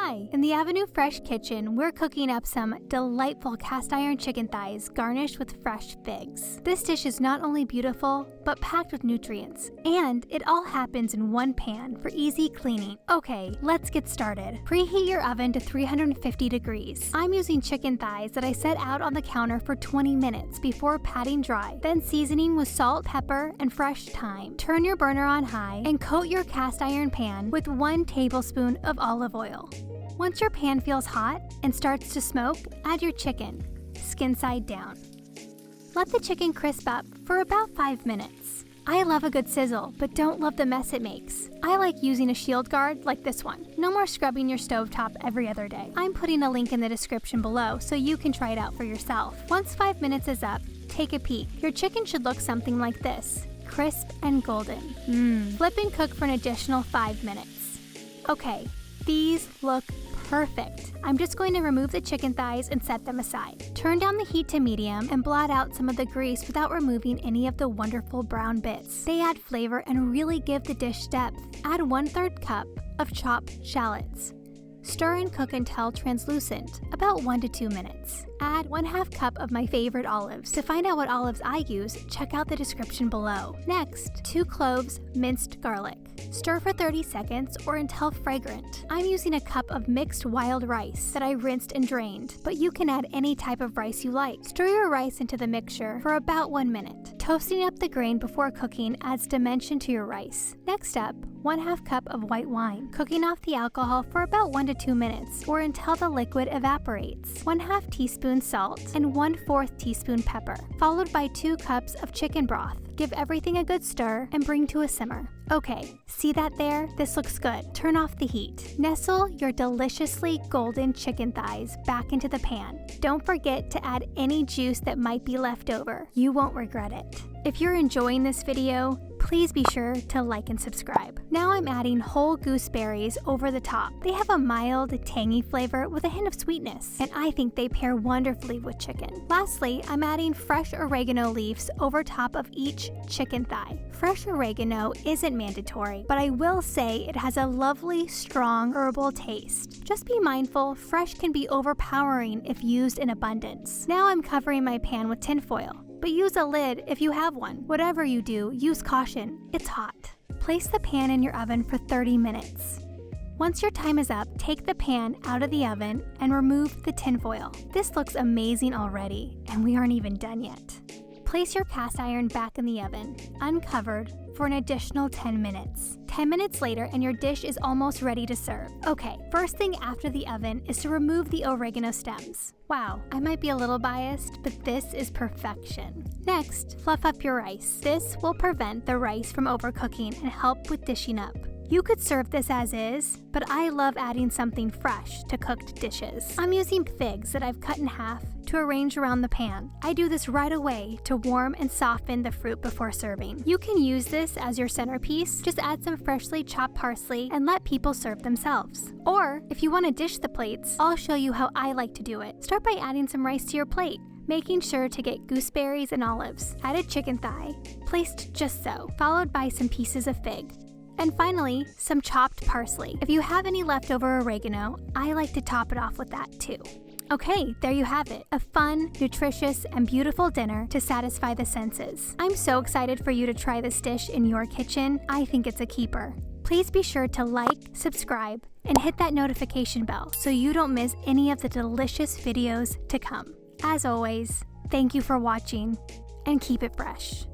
Hi! In the Avenue Fresh kitchen, we're cooking up some delightful cast iron chicken thighs garnished with fresh figs. This dish is not only beautiful, but packed with nutrients, and it all happens in one pan for easy cleaning. Okay, let's get started. Preheat your oven to 350 degrees. I'm using chicken thighs that I set out on the counter for 20 minutes before patting dry, then seasoning with salt, pepper, and fresh thyme. Turn your burner on high and coat your cast iron pan with 1 tablespoon of olive oil. Once your pan feels hot and starts to smoke, add your chicken, skin side down. Let the chicken crisp up for about 5 minutes. I love a good sizzle, but don't love the mess it makes. I like using a shield guard like this one. No more scrubbing your stovetop every other day. I'm putting a link in the description below so you can try it out for yourself. Once 5 minutes is up, take a peek. Your chicken should look something like this, crisp and golden. Flip and cook for an additional 5 minutes. Okay, these look perfect. I'm just going to remove the chicken thighs and set them aside. Turn down the heat to medium and blot out some of the grease without removing any of the wonderful brown bits. They add flavor and really give the dish depth. Add 1/3 cup of chopped shallots. Stir and cook until translucent, about 1 to 2 minutes. Add 1/2 cup of my favorite olives. To find out what olives I use, check out the description below. Next, 2 cloves minced garlic. Stir for 30 seconds or until fragrant. I'm using a cup of mixed wild rice that I rinsed and drained, but you can add any type of rice you like. Stir your rice into the mixture for about 1 minute. Toasting up the grain before cooking adds dimension to your rice. Next up, 1/2 cup of white wine. Cooking off the alcohol for about 1 to 2 minutes or until the liquid evaporates. 1/2 teaspoon salt and 1/4 teaspoon pepper, followed by 2 cups of chicken broth. Give everything a good stir and bring to a simmer. Okay, see that there? This looks good. Turn off the heat. Nestle your deliciously golden chicken thighs back into the pan. Don't forget to add any juice that might be left over. You won't regret it. If you're enjoying this video, please be sure to like and subscribe. Now I'm adding whole gooseberries over the top. They have a mild, tangy flavor with a hint of sweetness, and I think they pair wonderfully with chicken. Lastly, I'm adding fresh oregano leaves over top of each chicken thigh. Fresh oregano isn't mandatory, but I will say it has a lovely, strong herbal taste. Just be mindful, fresh can be overpowering if used in abundance. Now I'm covering my pan with tinfoil, but use a lid if you have one. Whatever you do, use caution. It's hot. Place the pan in your oven for 30 minutes. Once your time is up, take the pan out of the oven and remove the tinfoil. This looks amazing already, and we aren't even done yet. Place your cast iron back in the oven, uncovered, for an additional 10 minutes. 10 minutes later and your dish is almost ready to serve. Okay, first thing after the oven is to remove the oregano stems. Wow, I might be a little biased, but this is perfection. Next, fluff up your rice. This will prevent the rice from overcooking and help with dishing up. You could serve this as is, but I love adding something fresh to cooked dishes. I'm using figs that I've cut in half to arrange around the pan. I do this right away to warm and soften the fruit before serving. You can use this as your centerpiece. Just add some freshly chopped parsley and let people serve themselves. Or, if you want to dish the plates, I'll show you how I like to do it. Start by adding some rice to your plate, making sure to get gooseberries and olives. Add a chicken thigh, placed just so, followed by some pieces of fig. And finally, some chopped parsley. If you have any leftover oregano, I like to top it off with that too. Okay, there you have it. A fun, nutritious, and beautiful dinner to satisfy the senses. I'm so excited for you to try this dish in your kitchen. I think it's a keeper. Please be sure to like, subscribe, and hit that notification bell so you don't miss any of the delicious videos to come. As always, thank you for watching, and keep it fresh.